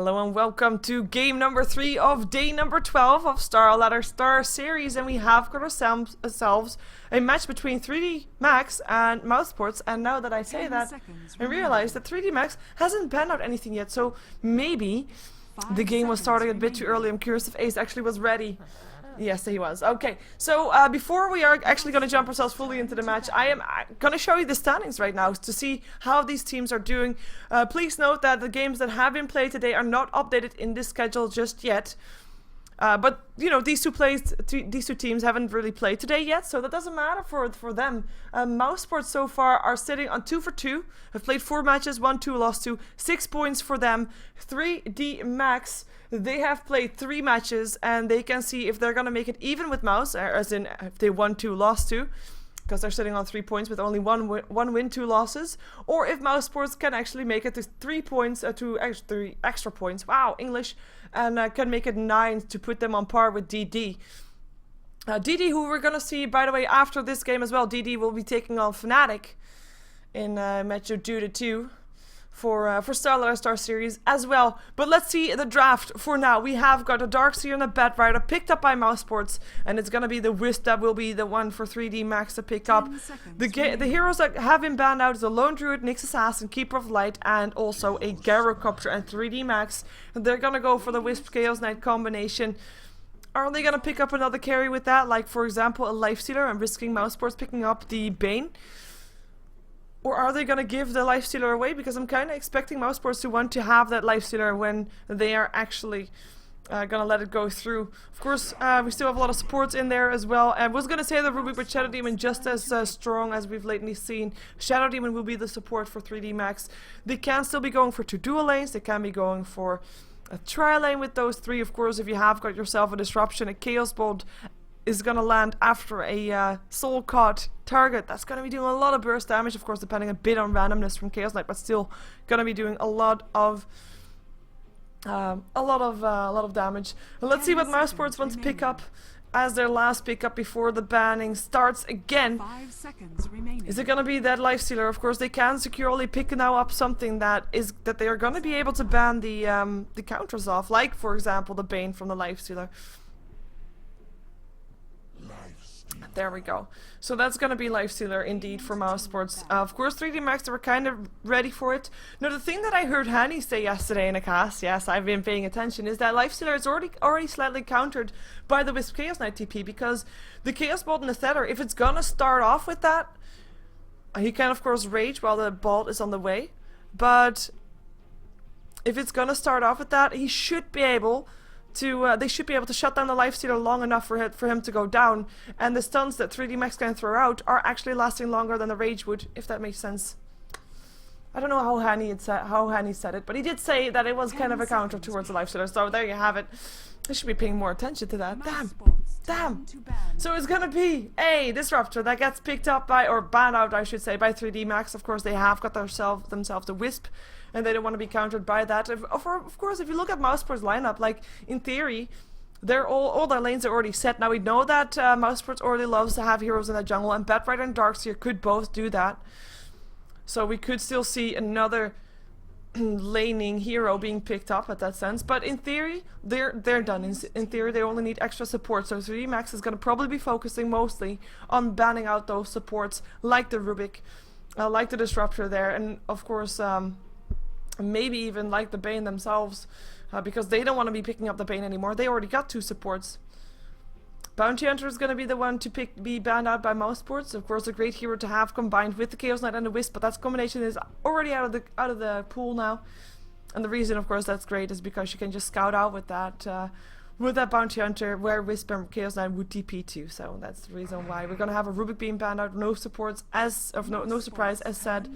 Hello and welcome to game number 3 of day number 12 of StarLadder Star Series, and we have got ourselves a match between 3D Max and Mousesports. And now that I say that, I realize that 3D Max hasn't banned out anything yet, so maybe the game was starting a bit too early. I'm curious if Ace actually was ready. Yes, he was. Okay, so before we are actually going to jump ourselves fully into the match, I am going to show you the standings right now to see how these teams are doing. Please note that the games that have been played today are not updated in this schedule just yet. But, you know, these two teams haven't really played today yet, so that doesn't matter for them. Mousesports so far are sitting on 2 for 2, have played 4 matches, 1-2, lost 2, 6 points for them. 3D Max, they have played 3 matches, and they can see if they're going to make it even with Mouz, as in if they won 2, lost 2, because they're sitting on 3 points with only one win, 2 losses, or if Mousesports can actually make it to 3 points, 3 extra points, wow, English, and can make it 9 to put them on par with DD. DD, who we're going to see, by the way, after this game as well, DD will be taking on Fnatic in Metro Duda 2. For StarLadder Star Series as well. But let's see the draft for now. We have got a Darkseer and a Batrider picked up by Mousesports, and it's gonna be the Wisp that will be the one for 3D Max to pick up. The heroes that have been banned out is a Lone Druid, Nyx Assassin, Keeper of Light, and also a Gyrocopter and 3D Max. And they're gonna go for the Wisp Chaos Knight combination. Are they gonna pick up another carry with that, like for example a Lifestealer, and risking Mousesports picking up the Bane? Or are they going to give the Lifestealer away? Because I'm kind of expecting Mousesports to want to have that Lifestealer when they are actually going to let it go through. Of course, we still have a lot of supports in there as well. I was going to say the Rubik, but Shadow Demon just as strong as we've lately seen. Shadow Demon will be the support for 3D Max. They can still be going for 2 dual lanes. They can be going for a tri-lane with those 3. Of course, if you have got yourself a Disruption, a Chaos Bolt is going to land after a soul caught target. That's going to be doing a lot of burst damage, of course, depending a bit on randomness from Chaos Knight, but still going to be doing a lot of damage. Well, let's see what Mousesports want to pick up as their last pickup before the banning starts again. 5 seconds remaining. Is it going to be that Lifestealer? Of course, they can securely pick now up something that they are going to be able to ban the counters off, like for example the Bane from the Lifestealer. There we go. So that's going to be Lifestealer indeed for Mousesports. Of course, 3D Max, they were kind of ready for it. Now, the thing that I heard Hani say yesterday in a cast, yes, I've been paying attention, is that Lifestealer is already slightly countered by the Wisp Chaos Knight TP, because the Chaos Bolt and the Tether, if it's going to start off with that, he can of course rage while the Bolt is on the way, but if it's going to start off with that, he should be able to, they should be able to shut down the Lifestealer long enough for him to go down, and the stuns that 3D Max can throw out are actually lasting longer than the rage would, if that makes sense. I don't know how Hani said it, but he did say that it was kind of a counter towards the Lifestealer, so there you have it. I should be paying more attention to that. Damn! So it's gonna be a Disruptor that gets picked up by, or banned out I should say, by 3D Max. Of course, they have got themselves a Wisp, and they don't want to be countered by that. Of course, if you look at Mousesports' lineup, like, in theory, they're all their lanes are already set. Now, we know that Mousesports already loves to have heroes in the jungle, and Batrider and Darkseer could both do that. So we could still see another laning hero being picked up at that sense. But in theory, they're done. In theory, they only need extra support. So 3D Max is going to probably be focusing mostly on banning out those supports, like the Rubik, like the Disruptor there, and of course, maybe even like the Bane themselves, because they don't want to be picking up the Bane anymore. They already got 2 supports. Bounty Hunter is going to be the one to be banned out by Mousesports. Of course, a great hero to have combined with the Chaos Knight and the Wisp, but that combination is already out of the pool now. And the reason, of course, that's great is because you can just scout out with that Bounty Hunter where Wisp and Chaos Knight would TP to. So that's the reason why we're going to have a Rubik being banned out. No supports, no surprise, as said.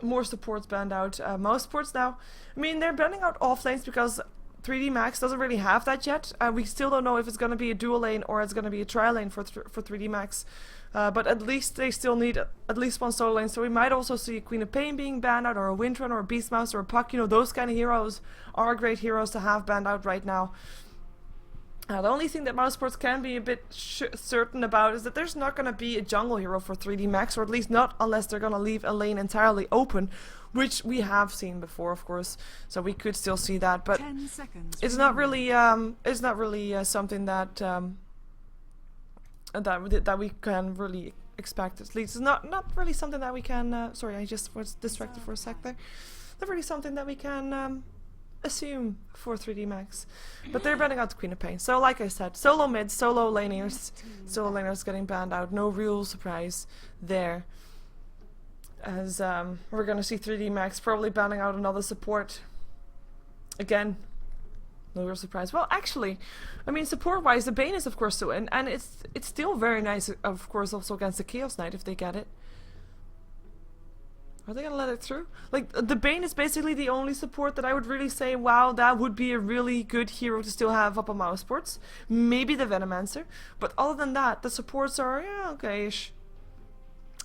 More supports banned out. Mousesports now, I mean, they're banning out off lanes because 3D Max doesn't really have that yet. We still don't know if it's going to be a dual lane or it's going to be a tri-lane for 3D Max. But at least they still need at least one solo lane. So we might also see a Queen of Pain being banned out, or a Windrun, or a Beast Mouse, or a Puck. You know, those kind of heroes are great heroes to have banned out right now. The only thing that mouse sports can be a bit certain about is that there's not going to be a jungle hero for 3D Max, or at least not unless they're going to leave a lane entirely open, which we have seen before, of course. So we could still see that, but it's not really something that that we can really expect. At least it's not really something that we can. Sorry, I just was distracted for a sec there. Not really something that we can assume for 3D Max, but they're banning out the Queen of Pain. So like I said, solo mid, solo laners getting banned out. No real surprise there, as we're gonna see 3D Max probably banning out another support again. No real surprise. Well, actually, I mean, support wise, the Bane is of course still in, and it's still very nice, of course, also against the Chaos Knight if they get it. Are they gonna let it through? Like, the Bane is basically the only support that I would really say, wow, that would be a really good hero to still have up on mouse sports. Maybe the Venomancer. But other than that, the supports are, yeah, okay-ish.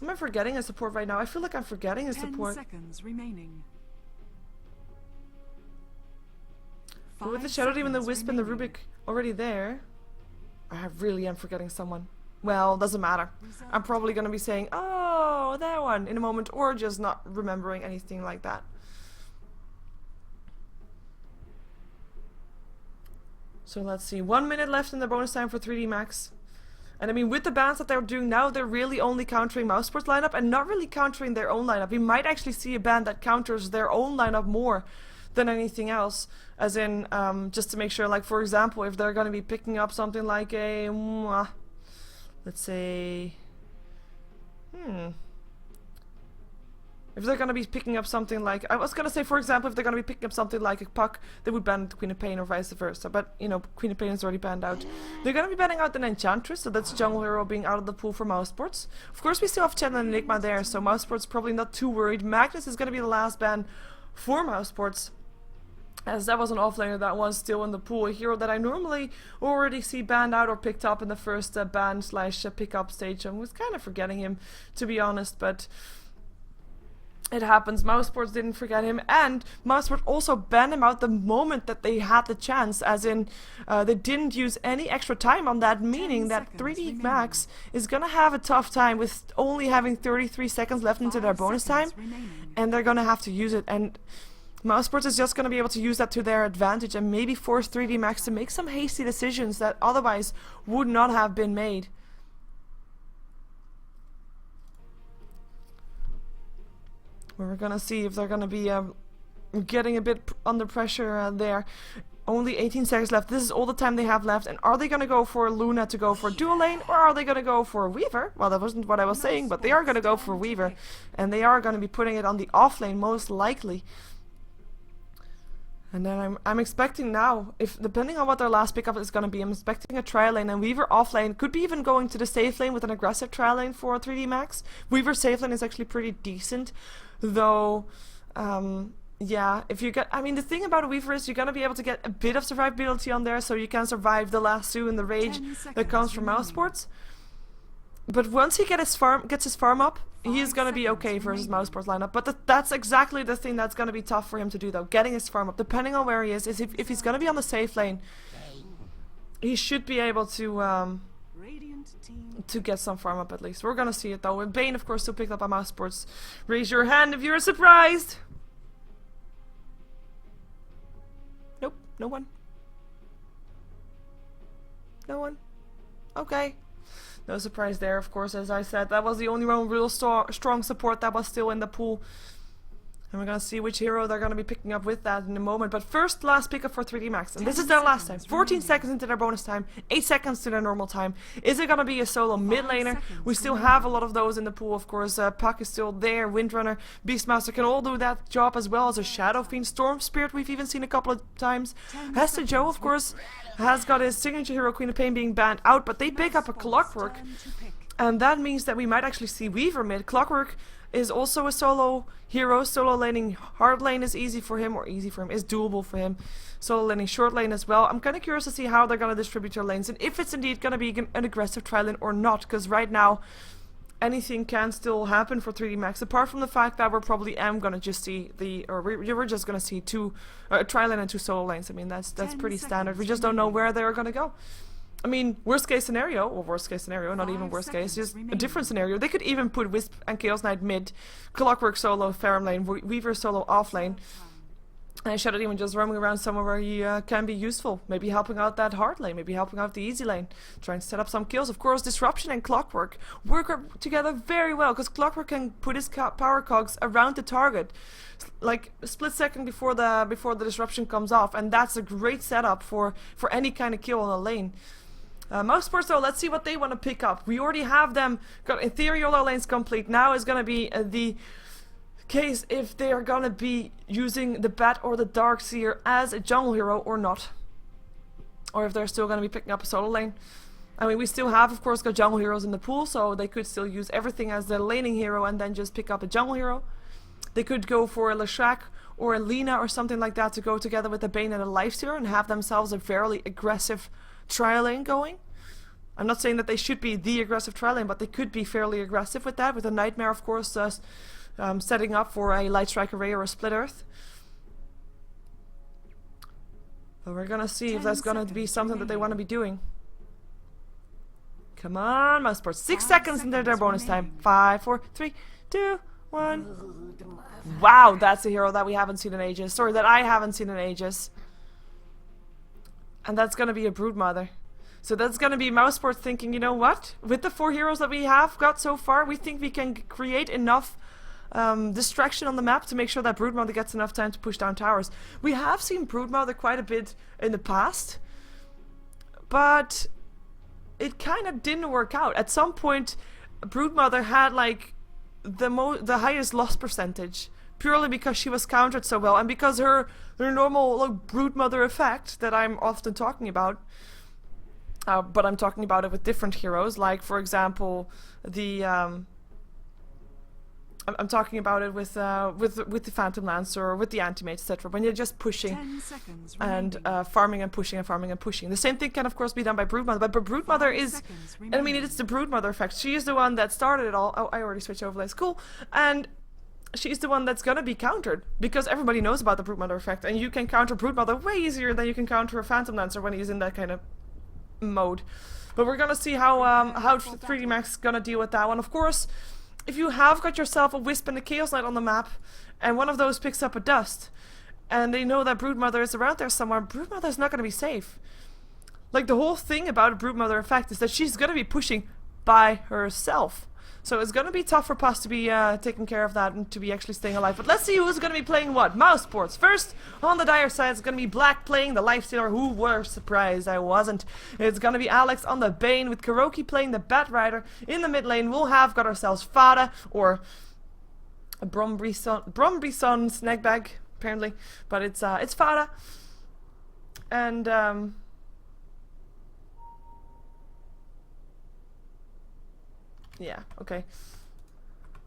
Am I forgetting a support right now? I feel like I'm forgetting a support. 10 seconds remaining. But with the Shadow Demon, the Wisp, and the Rubik already there, I really am forgetting someone. Well, doesn't matter. I'm probably gonna be saying, oh, that one in a moment, or just not remembering anything like that. So let's see, 1 minute left in the bonus time for 3D Max. And I mean, with the bans that they're doing now, they're really only countering mouse sports lineup and not really countering their own lineup. We might actually see a ban that counters their own lineup more than anything else, as in just to make sure, like for example, if they're going to be picking up something like a let's say if they're going to be picking up something like, I was going to say, for example, if they're going to be picking up something like a Puck, they would ban the Queen of Pain or vice versa, but you know, Queen of Pain is already banned out. They're going to be banning out an Enchantress, so that's jungle hero being out of the pool for mouse sports. Of course, we still have Chen and Enigma there, so mouse sports probably not too worried. Magnus is going to be the last ban for mouse sports, as that was an offlaner that was still in the pool, a hero that I normally already see banned out or picked up in the first ban slash pickup stage. I was kind of forgetting him, to be honest, but it happens. Mousesports didn't forget him, and Mousesports also banned him out the moment that they had the chance, as in they didn't use any extra time on that, meaning that 3D Max is gonna have a tough time with only having 33 seconds left into their bonus time, and they're gonna have to use it, and Mousesports is just gonna be able to use that to their advantage and maybe force 3D Max to make some hasty decisions that otherwise would not have been made. We're gonna see if they're gonna be getting a bit under pressure there. Only 18 seconds left. This is all the time they have left. And are they gonna go for Luna to go for dual lane, or are they gonna go for Weaver? Well, that wasn't what I was saying, but they are gonna go for Weaver, and they are gonna be putting it on the off lane most likely. And then I'm expecting now, if depending on what their last pickup is going to be, I'm expecting a trial lane, and Weaver off lane could be even going to the safe lane with an aggressive trial lane for 3D Max. Weaver safe lane is actually pretty decent, though. Yeah, if you get, I mean, the thing about a Weaver is you're going to be able to get a bit of survivability on there, so you can survive the last two in the rage that comes from mouse sports. But once he gets his farm up, he is going to be okay versus mouse sports lineup. But that's exactly the thing that's going to be tough for him to do, though. Getting his farm up, depending on where he is if he's going to be on the safe lane, he should be able to get some farm up at least. We're going to see it, though. And Bane, of course, still picked up by mouse sports. Raise your hand if you're surprised. Nope, no one. No one. Okay. No surprise there, of course, as I said. That was the only one real strong support that was still in the pool. And we're going to see which hero they're going to be picking up with that in a moment. But first, last pickup for 3D Max. And this is their last time. 14 seconds into their bonus time. 8 seconds to their normal time. Is it going to be a solo mid laner? We still have a lot of those in the pool, of course. Puck is still there. Windrunner, Beastmaster can all do that job, as well as a Shadow Fiend. Storm Spirit we've even seen a couple of times. Hester Joe, of course, has got his signature hero, Queen of Pain, being banned out. But they pick up a Clockwork. And that means that we might actually see Weaver mid. Clockwork is also a solo hero. Solo laning hard lane is easy for him, or easy for him, is doable for him. Solo laning short lane as well. I'm kind of curious to see how they're going to distribute their lanes, and if it's indeed going to be an aggressive tri lane or not, because right now anything can still happen for 3D Max, apart from the fact that we're probably gonna just see we're just gonna see two tri-lane and two solo lanes. I mean, that's pretty standard. We just don't know where they're gonna go. I mean, worst case scenario, not even worst case, just a different scenario. They could even put Wisp and Chaos Knight mid, Clockwork solo, Pharym lane, Weaver solo off lane, and Shadow Demon just roaming around somewhere where he can be useful. Maybe helping out that hard lane, maybe helping out the easy lane, trying to set up some kills. Of course, Disruption and Clockwork work together very well, because Clockwork can put his power cogs around the target, like a split second before the Disruption comes off, and that's a great setup for any kind of kill on a lane. Mousesports though, let's see what they want to pick up. We already have them got in theory all our lanes complete. Now is going to be the case if they are gonna be using the Bat or the Darkseer as a jungle hero or not, or if they're still gonna be picking up a solo lane. I mean, we still have, of course, got jungle heroes in the pool, so they could still use everything as their laning hero and then just pick up a jungle hero. They could go for a Leshrac or a Lina or something like that to go together with a Bane and a Lifestealer and have themselves a fairly aggressive tri lane going. I'm not saying that they should be the aggressive tri lane, but they could be fairly aggressive with that, with a Nightmare, of course, setting up for a Light Strike Array or a Split Earth. But we're gonna see if that's gonna be something that they want to be doing. Come on, Mousesports. 6 seconds into their bonus time. 5, 4, 3, 2, 1. Wow, that's a hero that we haven't seen in ages. Sorry, that I haven't seen in ages. And that's gonna be a Broodmother. So that's gonna be Mousesports thinking, you know what? With the 4 heroes that we have got so far, we think we can create enough distraction on the map to make sure that Broodmother gets enough time to push down towers. We have seen Broodmother quite a bit in the past, but it kind of didn't work out. At some point, Broodmother had like the highest loss percentage, purely because she was countered so well, and because her normal like, Broodmother effect that I'm often talking about. But I'm talking about it with different heroes, like for example the I'm talking about it with the Phantom Lancer or with the Anti-Mage, etc. When you're just pushing and farming and pushing and farming and pushing. The same thing can of course be done by Broodmother, but Broodmother is, I mean, it's the Broodmother effect. She is the one that started it all. Oh, I already switched overlays. Cool. And she's the one that's gonna be countered because everybody knows about the Broodmother effect, and you can counter Broodmother way easier than you can counter a Phantom Lancer when he's in that kind of mode. But we're gonna see how 3D Max is gonna deal with that one. Of course, if you have got yourself a Wisp and a Chaos Knight on the map, and one of those picks up a Dust, and they know that Broodmother is around there somewhere, Broodmother's not going to be safe. Like, the whole thing about a Broodmother effect is that she's going to be pushing by herself. So it's going to be tough for Puss to be taking care of that and to be actually staying alive. But let's see who's going to be playing what. Mousesports. First, on the dire side, it's going to be Black playing the Lifestealer. Who were surprised I wasn't. It's going to be Alex on the Bane with Kuroki playing the Bat Rider. In the mid lane, we'll have got ourselves Fada or a Brombrison Snagbag, apparently. But it's Fada. And yeah, okay.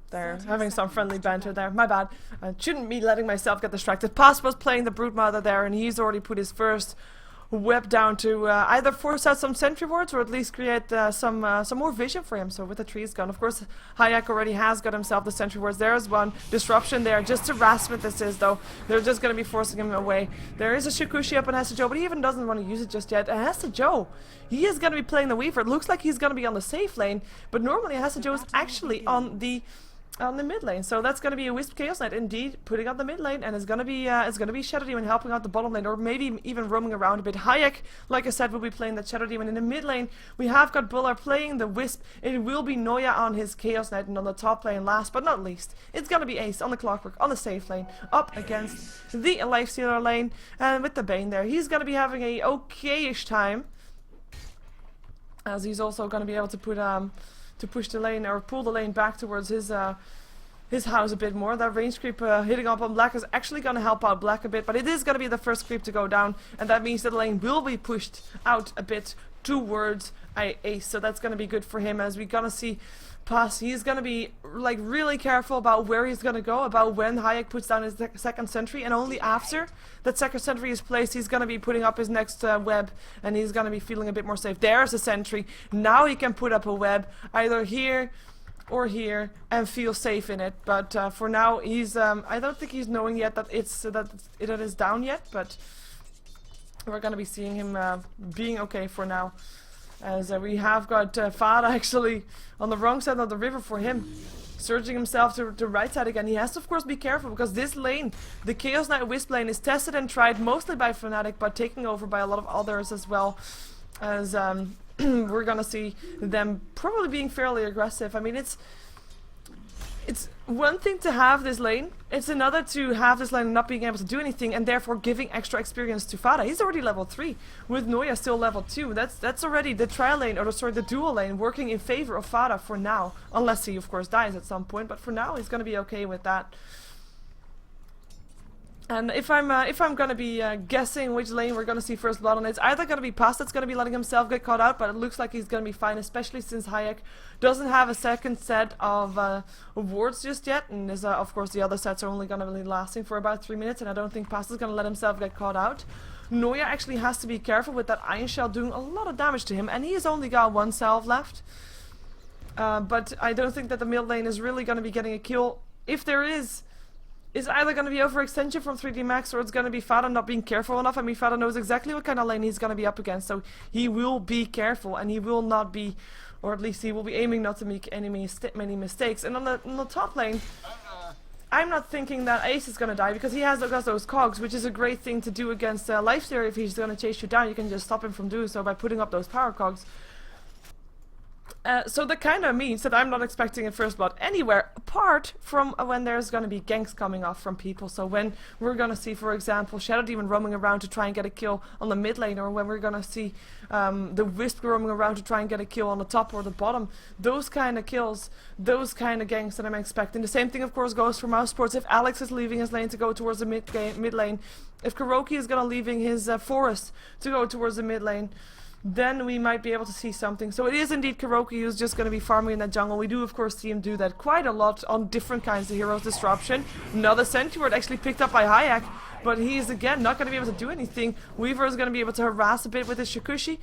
They're having some friendly banter there. My bad. I shouldn't be letting myself get distracted. Pass was playing the Broodmother there, and he's already put his first web down to either force out some sentry wards or at least create some more vision for him. So with the trees gone, of course, Hayek already has got himself the sentry wards. There is one disruption there, just harassment. This is though. They're just going to be forcing him away. There is a Shikushi up on Hessa Joe, but he even doesn't want to use it just yet. And Hessa Joe, he is going to be playing the Weaver. It looks like he's going to be on the safe lane, but normally Hessa Joe is actually on the mid lane, so that's going to be a Wisp Chaos Knight indeed, putting up the mid lane, and it's going to be Shadow Demon helping out the bottom lane, or maybe even roaming around a bit. Hayek, like I said, will be playing the Shadow Demon. In the mid lane, we have got Buller playing the Wisp. It will be Noya on his Chaos Knight, and on the top lane, last but not least, it's going to be Ace on the Clockwork, on the safe lane, up against the Lifestealer lane, and with the Bane there. He's going to be having a okay-ish time, as he's also going to be able to put to push the lane or pull the lane back towards his house a bit more. That range creep hitting up on Black is actually going to help out Black a bit, but it is going to be the first creep to go down, and that means that the lane will be pushed out a bit towards Ace, so that's going to be good for him, as we're going to see Pass. He's going to be like really careful about where he's going to go, about when Hayek puts down his second sentry, and only after that second sentry is placed, he's going to be putting up his next web, and he's going to be feeling a bit more safe. There's a sentry. Now he can put up a web either here or here and feel safe in it. But for now, he's I don't think he's knowing yet that it is down yet. But we're gonna be seeing him being okay for now, as we have got Fada actually on the wrong side of the river for him, surging himself to the right side again. He has to of course be careful, because this lane, the Chaos Knight Wisp lane, is tested and tried mostly by Fnatic, but taken over by a lot of others as well, as we're gonna see them probably being fairly aggressive. I mean, it's one thing to have this lane, it's another to have this lane and not being able to do anything, and therefore giving extra experience to Fada. He's already level 3, with Noya still level 2. That's already the trial lane, or the dual lane, working in favor of Fada for now. Unless he of course dies at some point, but for now he's gonna be okay with that. And if I'm gonna be guessing which lane we're gonna see first blood on, it's either gonna be Paz that's gonna be letting himself get caught out, but it looks like he's gonna be fine, especially since Hayek doesn't have a second set of wards just yet, and is, of course the other sets are only gonna be lasting for about 3 minutes, and I don't think Paz is gonna let himself get caught out. Noya actually has to be careful with that Iron Shell doing a lot of damage to him, and he has only got one salve left. But I don't think that the mid lane is really gonna be getting a kill. If there is, it's either going to be overextension from 3D Max, or it's going to be Fada not being careful enough. I mean, Fada knows exactly what kind of lane he's going to be up against, so he will be careful, and he will not be, or at least he will be aiming not to make any many mistakes. And on the top lane, I'm not thinking that Ace is going to die, because he has those cogs, which is a great thing to do against Lifesteal. If he's going to chase you down, you can just stop him from doing so by putting up those power cogs. So that kind of means that I'm not expecting a first blood anywhere apart from when there's going to be ganks coming off from people. So when we're going to see, for example, Shadow Demon roaming around to try and get a kill on the mid lane, or when we're going to see the Wisp roaming around to try and get a kill on the top or the bottom, those kind of kills, those kind of ganks that I'm expecting. The same thing of course goes for Mousesports. If Alex is leaving his lane to go towards the mid lane, if Kuroki is going to leaving his forest to go towards the mid lane, then we might be able to see something. So it is indeed Kuroki who's just going to be farming in that jungle. We do of course see him do that quite a lot on different kinds of heroes. Disruption, another Sentry Ward actually picked up by Hayek, but he's again not going to be able to do anything. Weaver is going to be able to harass a bit with his Shikushi,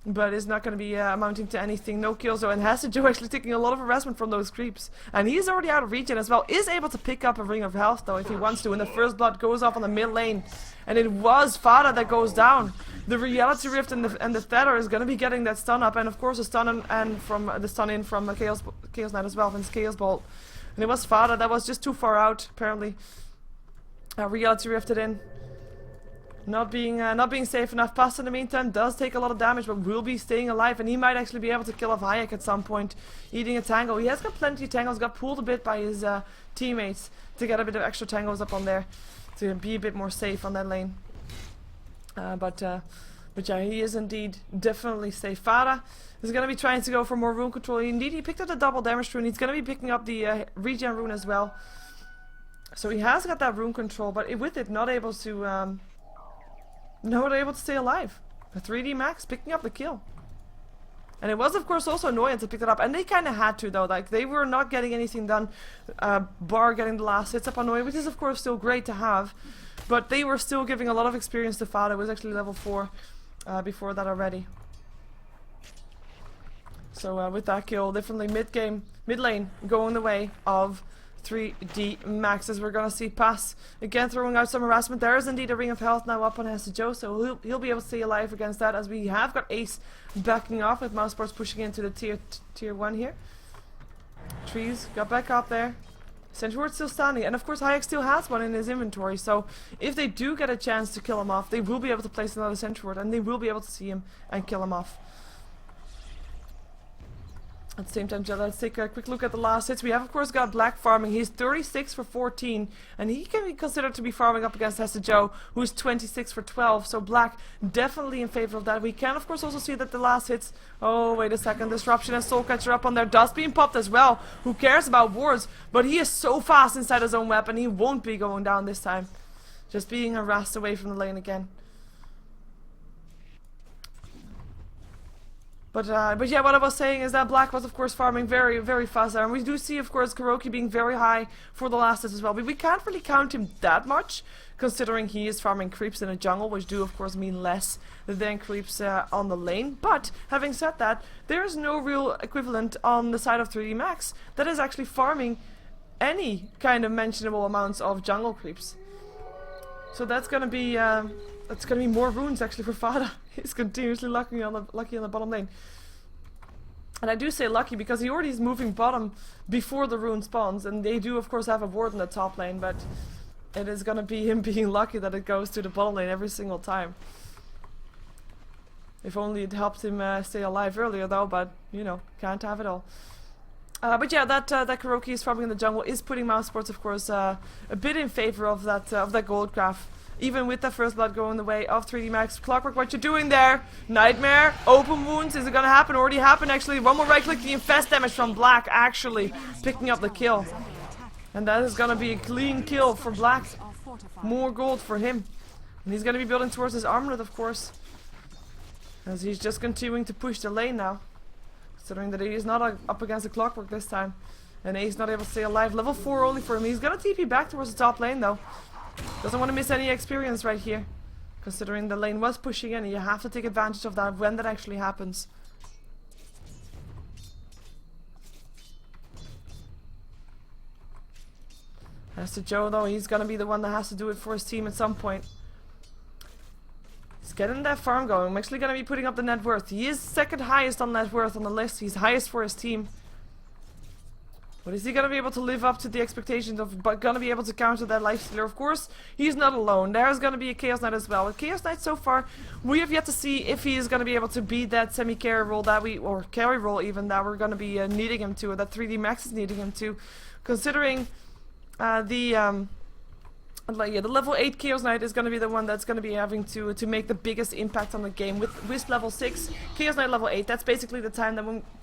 but it's not going to be amounting to anything. No kills though, and Hasijo actually taking a lot of harassment from those creeps. And he's already out of regen as well. Is able to pick up a Ring of Health though if he wants to, and the first blood goes off on the mid lane. And it was Fada that goes down. The Reality Rift and the Tether is going to be getting that stun up, and of course a stun and from the stun in from Chaos Knight as well, from his Chaos Bolt. And it was Fada that was just too far out apparently. Reality Rifted in. Not being safe enough. Paz in the meantime does take a lot of damage, but will be staying alive, and he might actually be able to kill off Hayek at some point, eating a tangle. He has got plenty of tangles, got pulled a bit by his teammates to get a bit of extra tangles up on there, to be a bit more safe on that lane. But yeah, he is indeed definitely safe. Fada is going to be trying to go for more rune control. Indeed, he picked up the double damage rune. He's going to be picking up the regen rune as well. So he has got that rune control, but with it not able to stay alive. A 3D Max picking up the kill. And it was of course also annoying to pick it up, and they kind of had to though. Like, they were not getting anything done, bar getting the last hits up on Noya, which is of course still great to have, but they were still giving a lot of experience to Fada. It was actually level 4 before that already. So with that kill, definitely mid lane going the way of 3D Max, as we're gonna see Paz again throwing out some harassment. There is indeed a Ring of Health now up on Hasijo, so he'll be able to stay alive against that, as we have got Ace backing off with Mousesports pushing into the tier 1 here. Trees got back up there. Sentry Ward's still standing, and of course Hayek still has one in his inventory, so if they do get a chance to kill him off, they will be able to place another Sentry Ward, and they will be able to see him and kill him off. At the same time, let's take a quick look at the last hits. We have of course got Black farming. He's 36 for 14, and he can be considered to be farming up against Hasijo, who's 26 for 12. So Black definitely in favor of that. We can of course also see that the last hits, oh wait a second, Disruption and Soulcatcher up on there. Dust being popped as well. Who cares about wards? But he is so fast inside his own weapon, he won't be going down this time. Just being harassed away from the lane again. But yeah, what I was saying is that Black was of course farming very, very fast there. And we do see of course Kuroki being very high for the last hit as well. But we can't really count him that much, considering he is farming creeps in a jungle, which do of course mean less than creeps on the lane. But having said that, there is no real equivalent on the side of 3D Max that is actually farming any kind of mentionable amounts of jungle creeps. So that's gonna be more runes actually for Fada. He's continuously lucky on the bottom lane. And I do say lucky because he already is moving bottom before the rune spawns, and they do of course have a ward in the top lane, but it is gonna be him being lucky that it goes to the bottom lane every single time. If only it helped him stay alive earlier though, but you know, can't have it all. But yeah, that Kuroki is farming in the jungle is putting mouse sports of course a bit in favor of that gold graph. Even with the first blood going the way of 3D Max. Clockwork, what you doing there? Nightmare, open wounds, is it gonna happen? Already happened actually. One more right click, the infest damage from Black actually picking up the kill. And that is gonna be a clean kill for Black. More gold for him. And he's gonna be building towards his armlet of course. As he's just continuing to push the lane now. Considering that he is not up against the Clockwork this time. And he's not able to stay alive. Level 4 only for him. He's gonna TP back towards the top lane though. Doesn't want to miss any experience right here. Considering the lane was pushing in, and you have to take advantage of that when that actually happens. As to Joe though, he's gonna be the one that has to do it for his team at some point. He's getting that farm going. I'm actually gonna be putting up the net worth. He is second highest on net worth on the list. He's highest for his team. But is he going to be able to live up to the expectations of going to be able to counter that lifestealer? Of course, he's not alone. There's going to be a Chaos Knight as well. With Chaos Knight so far, we have yet to see if he is going to be able to beat that semi-carry role that or carry role even, that we're going to be needing him to, or that 3D Max is needing him to. Considering the level 8 Chaos Knight is going to be the one that's going to be having to make the biggest impact on the game. With Wisp level 6, Chaos Knight level 8, that's basically the time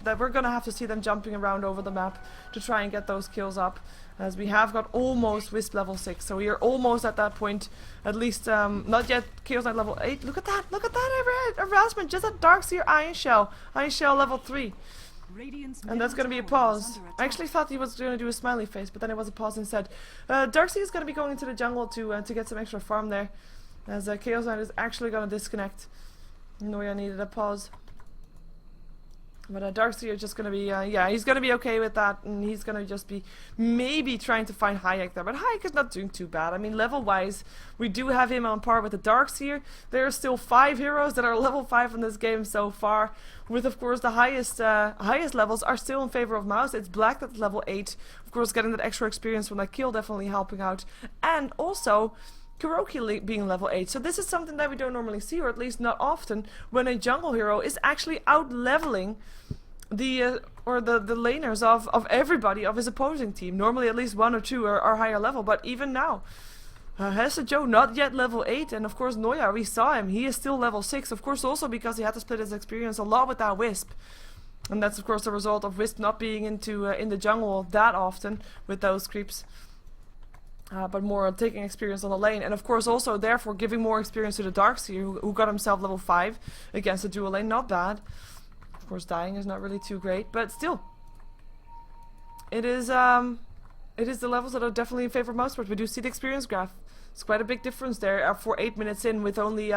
that we're going to have to see them jumping around over the map to try and get those kills up. As we have got almost Wisp level 6, so we are almost at that point. At least, not yet Chaos Knight level 8. Look at that harassment, just that Darkseer Iron Shell level 3. And that's going to be a pause. I actually thought he was going to do a smiley face, but then it was a pause instead. Darkseer is going to be going into the jungle to get some extra farm there. As Chaos Knight is actually going to disconnect. Noya needed a pause. But Darkseer is just going to be, yeah, he's going to be okay with that. And he's going to just be maybe trying to find Hayek there. But Hayek is not doing too bad. I mean, level-wise, we do have him on par with the Darkseer. There are still 5 heroes that are level 5 in this game so far. With, of course, the highest levels are still in favor of Mouse. It's Black that's level 8. Of course, getting that extra experience from that kill definitely helping out. And also Kuroki being level 8. So this is something that we don't normally see, or at least not often, when a jungle hero is actually out-leveling the laners of everybody of his opposing team. Normally at least 1 or 2 are higher level, but even now. Hester Joe not yet level 8, and of course Noya, we saw him, he is still level 6, of course also because he had to split his experience a lot with that Wisp. And that's of course the result of Wisp not being in the jungle that often with those creeps. But more taking experience on the lane, and of course also therefore giving more experience to the Darkseer, who got himself level 5 against the dual lane, not bad. Of course dying is not really too great, but still. It is the levels that are definitely in favor of Mouseport. We do see the experience graph. It's quite a big difference there for 8 minutes in, with only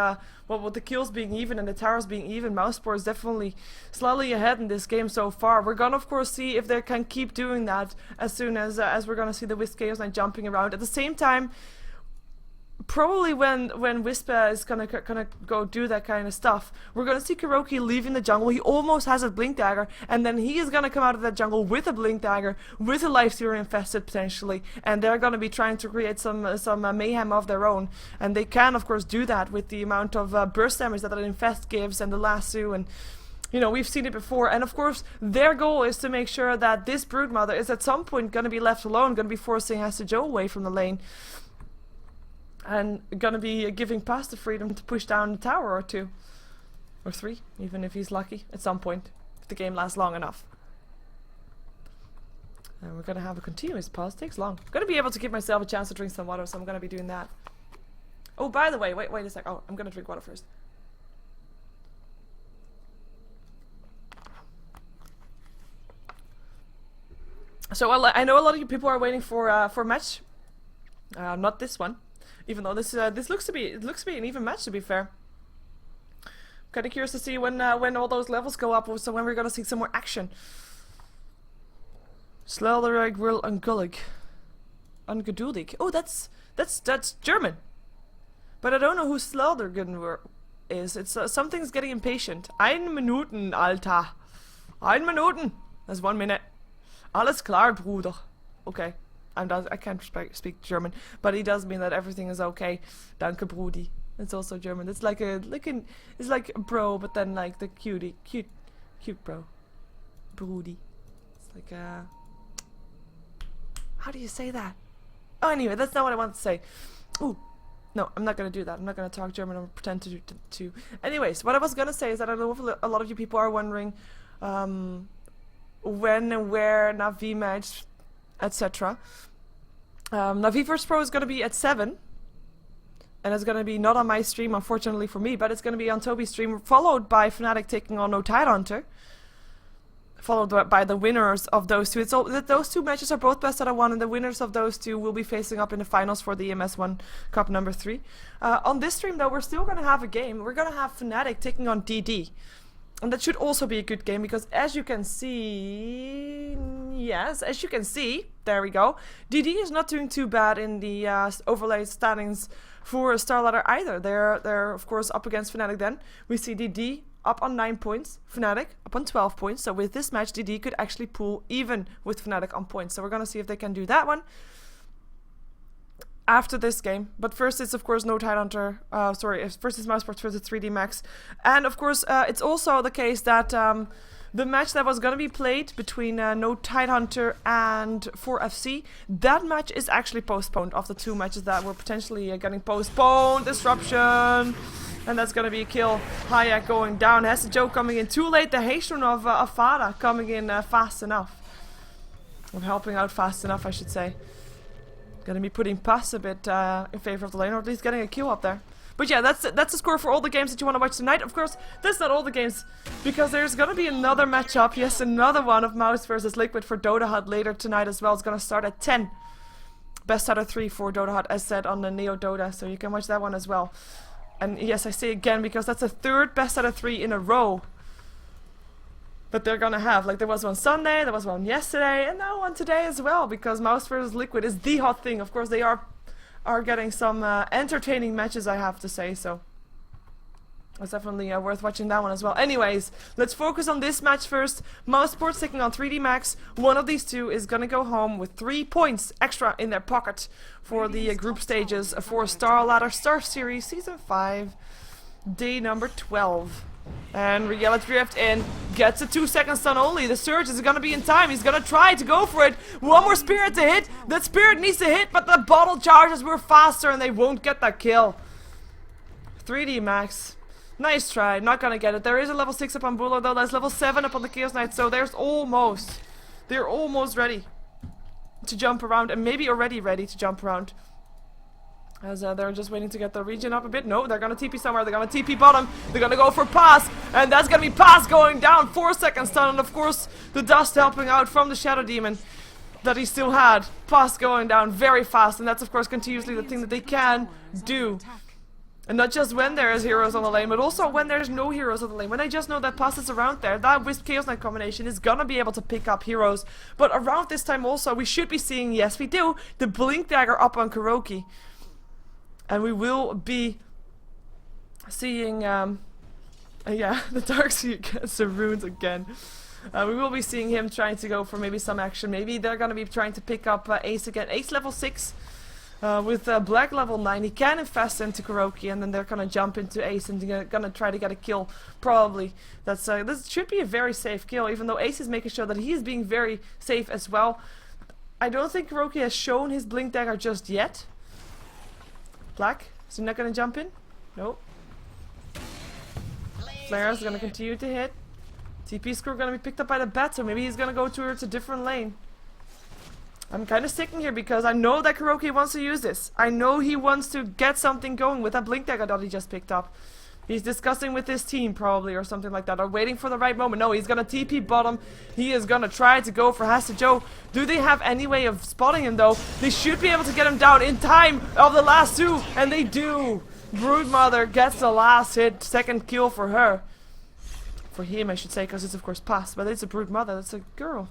with the kills being even and the towers being even. Mouseport is definitely slightly ahead in this game so far. We're gonna of course see if they can keep doing that as soon as we're gonna see the Wisp Chaos Knight jumping around. At the same time, probably when Wisp is gonna go do that kind of stuff, we're gonna see Kuroki leaving the jungle. He almost has a blink dagger, and then he is gonna come out of that jungle with a blink dagger, with a lifestealer infested potentially, and they're gonna be trying to create some mayhem of their own. And they can of course do that with the amount of burst damage that an infest gives and the lasso, and you know, we've seen it before. And of course their goal is to make sure that this Broodmother is at some point gonna be left alone, gonna be forcing Hester Joe away from the lane. And gonna be giving Past the freedom to push down a tower or 2. Or 3, even if he's lucky, at some point. If the game lasts long enough. And we're gonna have a continuous pause. Takes long. I'm gonna be able to give myself a chance to drink some water, so I'm gonna be doing that. Oh, by the way, wait a sec. Oh, I'm gonna drink water first. So I know a lot of you people are waiting for a match. Not this one, even though this looks to be an even match, to be fair. Kind of curious to see when all those levels go up, so when we're gonna see some more action. StarLadder will ungeduldig. Oh, that's German. But I don't know who StarLadder is. It's something's getting impatient. 1 Minuten, Alter. 1 Minuten. That's 1 minute. Alles klar, Bruder. Okay. I can't speak German, but he does mean that everything is okay. Danke, Brudi. It's also German. It's like it's like bro, but then like the cute bro. Brudi. It's like how do you say that? Oh, anyway, that's not what I want to say. Ooh. No, I'm not gonna do that. I'm not gonna talk German or pretend to. Anyways, what I was gonna say is that I know a lot of you people are wondering when and where Navi match, etc. Navi First Pro is gonna be at 7, and it's gonna be not on my stream, unfortunately for me, but it's gonna be on Toby's stream, followed by Fnatic taking on No Tidehunter, followed by the winners of those two. Those two matches are both best out of 1, and the winners of those two will be facing up in the finals for the EMS1 Cup number 3. On this stream, though, we're still gonna have a game. We're gonna have Fnatic taking on DD. And that should also be a good game, because as you can see... Yes, as you can see, there we go. DD is not doing too bad in the overlay standings for StarLadder either. They're of course up against Fnatic then. We see DD up on 9 points, Fnatic up on 12 points. So with this match, DD could actually pull even with Fnatic on points. So we're gonna see if they can do that one after this game. But first it's of course No Tidehunter, first it's mousesports versus 3D Max. And of course it's also the case that the match that was gonna be played between No Tidehunter and 4FC, that match is actually postponed of the 2 matches that were potentially getting postponed. Disruption! And that's gonna be a kill. Hayek going down, Hesse Joe coming in too late, the Heishun of Afara coming in fast enough. Or helping out fast enough, I should say. Gonna be putting Pass a bit in favor of the lane, or at least getting a kill up there. But yeah, that's the score for all the games that you want to watch tonight. Of course, that's not all the games, because there's gonna be another matchup. Yes, another one of mouz versus Liquid for Dota Hut later tonight as well. It's gonna start at 10. Best out of 3 for Dota Hut, as said on the Neo Dota, so you can watch that one as well. And yes, I say again, because that's the 3rd best out of 3 in a row that they're gonna have. Like, there was one Sunday, there was one yesterday, and now one today as well, because mouz versus Liquid is the hot thing. Of course, they are getting some entertaining matches, I have to say, so it's definitely worth watching that one as well. Anyways, let's focus on this match first. mousesports taking on 3D Max. One of these two is gonna go home with 3 points extra in their pocket for the group stages for StarLadder Star Series Season 5, day number 12. And Reality Drift in, gets a 2-second stun only. The Surge is gonna be in time. He's gonna try to go for it. One more Spirit to hit. That Spirit needs to hit, but the bottle charges were faster and they won't get that kill. 3D Max. Nice try, not gonna get it. There is a level 6 up on Buller though. There's level 7 up on the Chaos Knight, so they're almost ready to jump around, and maybe already ready to jump around. As they're just waiting to get the region up a bit. No, they're gonna TP somewhere. They're gonna TP bottom. They're gonna go for Pass. And that's gonna be Pass going down. 4-second stun. And of course, the dust helping out from the Shadow Demon that he still had. Pass going down very fast. And that's of course continuously the thing that they can do. And not just when there is heroes on the lane, but also when there's no heroes on the lane. When they just know that Pass is around there, that Wisp Chaos Knight combination is gonna be able to pick up heroes. But around this time also, we should be seeing, yes we do, the Blink Dagger up on Kuroki. And we will be seeing, yeah, the Darkseer gets the runes again. We will be seeing him trying to go for maybe some action. Maybe they're going to be trying to pick up Ace again. Ace level 6 with Black level 9. He can infest into Kuroki, and then they're going to jump into Ace and going to try to get a kill, probably. This should be a very safe kill, even though Ace is making sure that he is being very safe as well. I don't think Kuroki has shown his Blink Dagger just yet. Black, is he not gonna jump in? Nope. Flare is gonna continue to hit. TP Screw gonna be picked up by the bat, so maybe he's gonna go towards a different lane. I'm kinda sticking here because I know that Kuroki wants to use this. I know he wants to get something going with that Blink Dagger that he just picked up. He's discussing with his team probably or something like that, or waiting for the right moment. No, he's gonna TP bottom. He is gonna try to go for Hasta Joe. Do they have any way of spotting him though? They should be able to get him down in time of the last two, and they do. Broodmother gets the last hit, second kill for her. For him, I should say, because it's of course pass, but it's a Broodmother, that's a girl.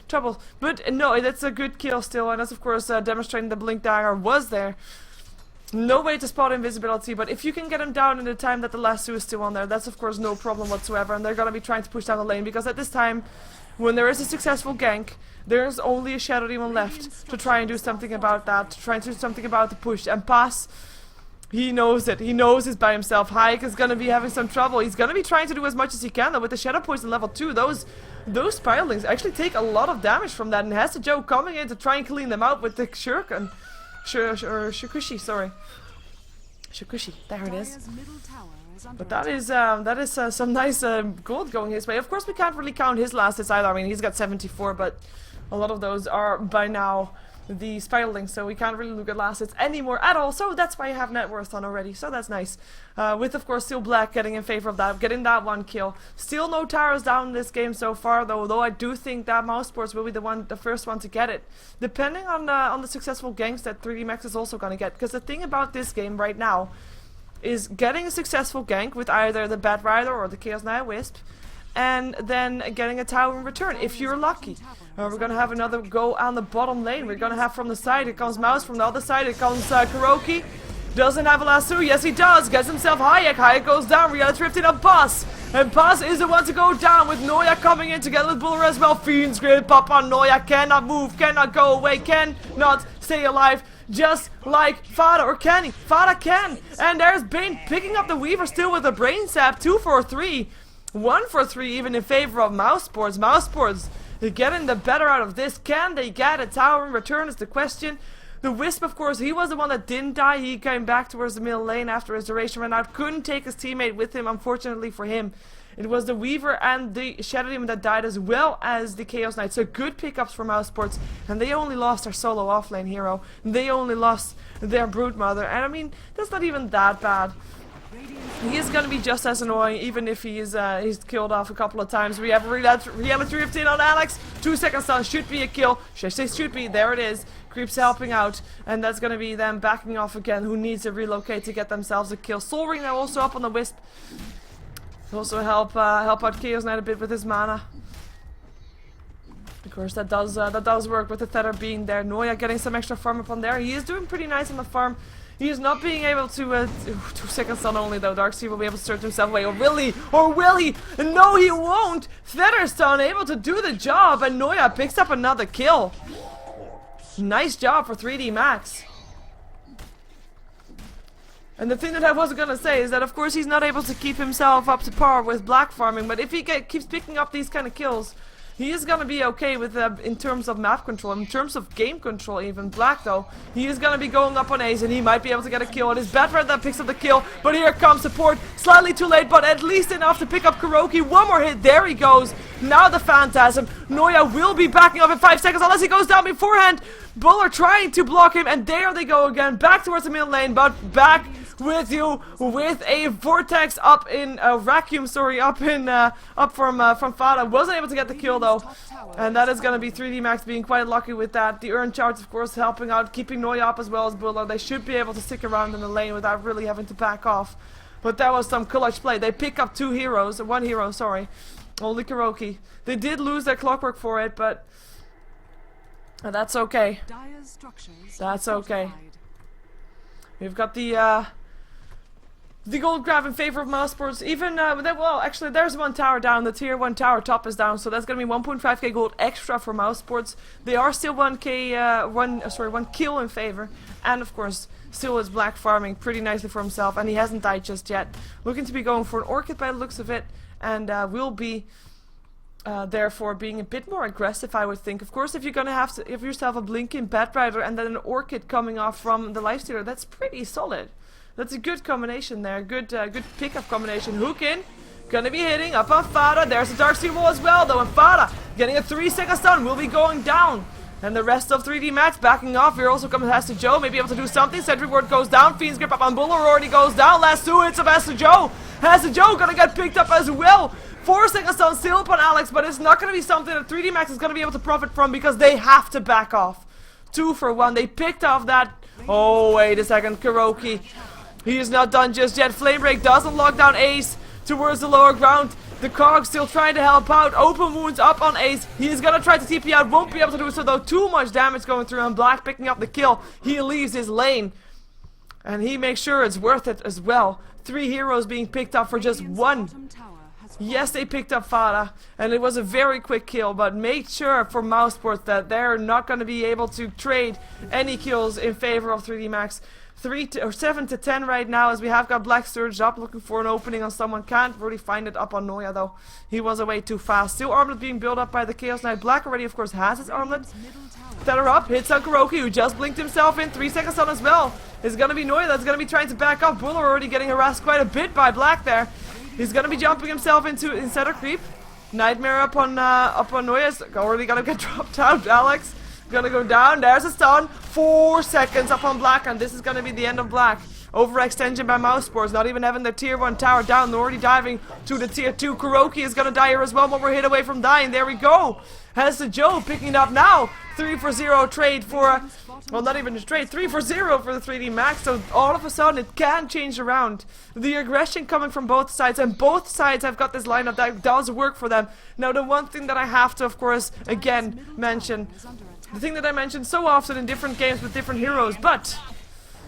Trouble. But no, that's a good kill still, and that's of course demonstrating the Blink Dagger was there. No way to spot invisibility, but if you can get him down in the time that the last two is still on there, that's of course no problem whatsoever, and they're gonna be trying to push down the lane, because at this time, when there is a successful gank, there's only a Shadow Demon left to try and do something about that, to try and do something about the push, and Pass, he knows it, he knows he's by himself. Hayek is gonna be having some trouble, he's gonna be trying to do as much as he can though, with the Shadow Poison level 2, those Spiralings actually take a lot of damage from that, and Hasta Joe coming in to try and clean them out with the Shuriken. Shikushi, sorry. Shikushi, there it is. But that is some nice gold going his way. Of course, we can't really count his last hits either. I mean, he's got 74, but a lot of those are by now the Spiralings, so we can't really look at last hits anymore at all. So that's why I have net worth on already. So that's nice. With of course still Black getting in favor of that, getting that one kill. Still no towers down in this game so far, though I do think that Mousesports will be the first one to get it, depending on the successful ganks that 3D Max is also gonna get. Because the thing about this game right now is getting a successful gank with either the Bat Rider or the Chaos Knight Wisp, and then getting a tower in return, if you're lucky. We're gonna have another go on the bottom lane. We're gonna have from the side, it comes Mouz, from the other side it comes Kuroki. Doesn't have a lasso, yes he does, gets himself Hayek. Hayek goes down, Reality Rift in a Boss. And Boss is the one to go down, with Noya coming in together with Buller as well. Fiend's Grip up on Noya, cannot move, cannot go away, cannot stay alive. Just like Fada, or can he? Fada can! And there's Bane picking up the Weaver still with a Brain Sap, 2 for 3. 1 for 3 even in favor of Mousesports. Mousesports getting the better out of this. Can they get a tower in return is the question. The Wisp, of course, he was the one that didn't die. He came back towards the middle lane after his duration ran out. Couldn't take his teammate with him, unfortunately for him. It was the Weaver and the Shadow Demon that died, as well as the Chaos Knight. So good pickups for Mousesports. And they only lost their solo offlane hero. They only lost their Broodmother. And I mean, that's not even that bad. He is going to be just as annoying, even if he's killed off a couple of times. We have Reality Rift in on Alex. 2 seconds stun should be a kill. Should be, there it is. Creeps helping out, and that's going to be them backing off again, who needs to relocate to get themselves a kill. Soul Ring now also up on the Wisp. Also help out Chaos Knight a bit with his mana. Of course, that does work with the Tether being there. Noya getting some extra farm up on there. He is doing pretty nice on the farm. He is not being able to, 2 seconds stun only though. Darkseer will be able to search himself away. Or will he? Or will he? No, he won't! Featherstone able to do the job, and Noya picks up another kill. Nice job for 3D Max. And the thing that I was gonna say is that of course he's not able to keep himself up to par with black farming, but if he keeps picking up these kind of kills, he is gonna be okay with in terms of map control, in terms of game control even. Black though, he is gonna be going up on Ace, and he might be able to get a kill. It is Batrad that picks up the kill, but here comes support. Slightly too late, but at least enough to pick up Kuroki. One more hit, there he goes. Now the Phantasm. Noya will be backing up in 5 seconds unless he goes down beforehand. Buller trying to block him, and there they go again. Back towards the middle lane, but back with you with a Vortex up in Vacuum, sorry, up from Fada. Wasn't able to get the kill though, and that is gonna be 3D Max being quite lucky with that. The Urn Charge of course helping out, keeping Noya up as well as Buller. They should be able to stick around in the lane without really having to back off. But that was some clutch play. They pick up 2 heroes, 1 hero, sorry. Only Kuroki. They did lose their Clockwork for it, but that's okay. That's okay. We've got the gold grab in favor of Mousesports. Even well, actually, there's 1 tower down. The tier 1 tower top is down, so that's gonna be 1.5k gold extra for Mousesports. They are still 1 kill in favor, and of course, still is Black farming pretty nicely for himself, and he hasn't died just yet. Looking to be going for an Orchid by the looks of it, and will be. Therefore being a bit more aggressive, I would think. Of course, if you're gonna have yourself a Blinking Bat Rider and then an Orchid coming off from the Lifestealer, that's pretty solid. That's a good combination there. Good pickup combination. Hook in. Gonna be hitting up on Fada. There's a Darkseer wall as well though, and Fada getting a 3-second stun will be going down. And the rest of 3D Max backing off. Here also comes Hasta Joe, maybe able to do something. Sentry Ward goes down. Fiend's Grip up on Buller already goes down. Last 2 hits of Hasta Joe. Has a Joe gonna get picked up as well. 4 seconds on still upon Alex, but it's not gonna be something that 3D Max is gonna be able to profit from because they have to back off. 2 for 1. They picked off that. Oh, wait a second. Kuroki. He is not done just yet. Flame Break doesn't lock down Ace towards the lower ground. The Cog still trying to help out. Open wounds up on Ace. He is gonna try to TP out. Won't be able to do so though. Too much damage going through on Black picking up the kill. He leaves his lane. And he makes sure it's worth it as well. 3 heroes being picked up for just 1. Yes, they picked up Farah, and it was a very quick kill, but make sure for Mousesports that they're not going to be able to trade any kills in favor of 3D Max. 7 to 10 right now, as we have got Black surged up, looking for an opening on someone. Can't really find it up on Noya though. He was away too fast. Still armlet being built up by the Chaos Knight. Black already, of course, has his armlet. Tether up, hits on Kuroki, who just blinked himself in. 3 seconds on as well. It's gonna be Noya that's gonna be trying to back up. Buller already getting harassed quite a bit by Black there. He's gonna be jumping himself into center creep. Nightmare up on Noya's already gonna get dropped out. Alex gonna go down. There's a stun. 4 seconds up on Black, and this is gonna be the end of Black. Overextension by Mousesports, not even having their tier 1 tower down. They're already diving to the tier 2. Kuroki is gonna die here as well. One more hit away from dying. There we go. Has the Joe picking it up now. 3 for 0 trade for, well, not even a trade. 3 for 0 for the 3D Max. So all of a sudden it can change around. The aggression coming from both sides, and both sides have got this lineup that does work for them. Now the one thing that I have to, of course, again mention, the thing that I mention so often in different games with different heroes, but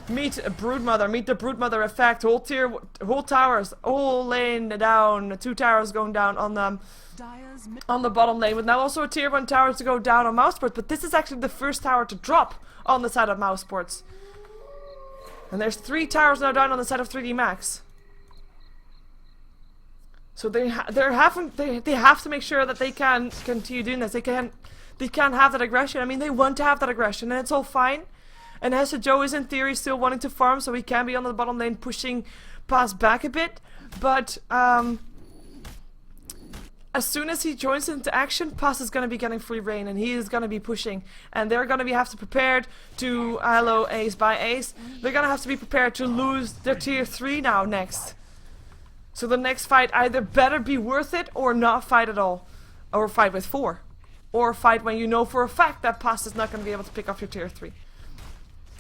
meet a Broodmother, meet the Broodmother effect. Whole towers, all laying down. 2 towers going down on them. On the bottom lane, with now also a tier 1 tower to go down on Mousesports, but this is actually the first tower to drop on the side of Mousesports. And there's 3 towers now down on the side of 3D Max. So they have to make sure that they can continue doing this. They can't have that aggression. I mean, they want to have that aggression, and it's all fine. And Hessa Joe is in theory still wanting to farm, so he can be on the bottom lane pushing past back a bit, but as soon as he joins into action, Pass is going to be getting free reign, and he is going to be pushing. And they're going to have to prepare to hello Ace by Ace. They're going to have to be prepared to lose their tier 3 now next. So the next fight either better be worth it or not fight at all. Or fight with 4. Or fight when you know for a fact that Pass is not going to be able to pick off your tier 3.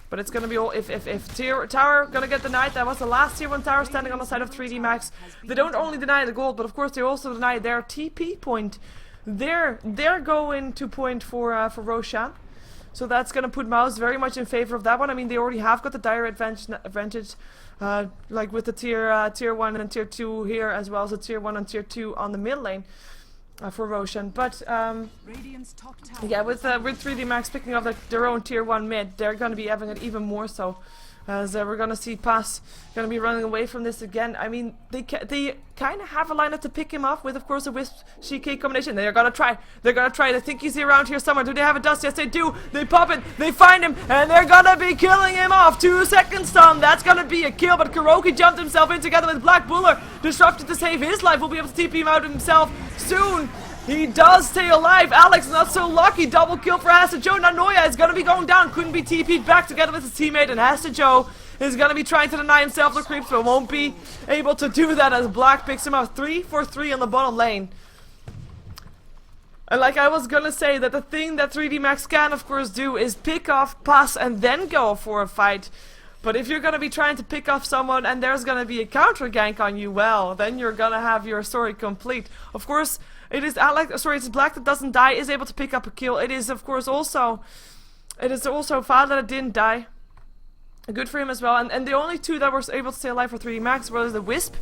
But it's gonna be all if tier tower gonna get denied. That was the last tier 1 tower standing on the side of 3D Max. They don't only deny the gold, but of course they also deny their TP point. They're going to point for Roshan. So that's gonna put Mouz very much in favor of that one. I mean, they already have got the dire advantage like with the tier 1 and tier 2 here, as well as the tier 1 and tier 2 on the mid lane. For Roshan, but yeah, with 3D Max picking up their own tier 1 mid, they're going to be having it even more so, as we're going to see Pass going to be running away from this again. I mean, they kind of have a lineup to pick him off with, of course, a Wisp CK combination. They're going to try. They think he's around here somewhere. Do they have a dust? Yes, they do. They pop it. They find him, and they're going to be killing him off. 2 seconds stun. That's going to be a kill, but Kuroki jumped himself in together with Black Buller. Disrupted to save his life. Will be able to TP him out himself soon. He does stay alive. Alex not so lucky. Double kill for Hassa Joe. Now Noya is going to be going down. Couldn't be TP'd back together with his teammate, and Hassa Joe is going to be trying to deny himself the creeps, but won't be able to do that as Black picks him up. 3 for 3 on the bottom lane. And like I was going to say, that the thing that 3D Max can of course do is pick off, pass, and then go for a fight. But if you're going to be trying to pick off someone and there's going to be a counter gank on you, well, then you're going to have your story complete. Of course, it's Black that doesn't die, is able to pick up a kill. It is of course also Fad that didn't die. Good for him as well. And the only 2 that were able to stay alive for 3D Max was the Wisp.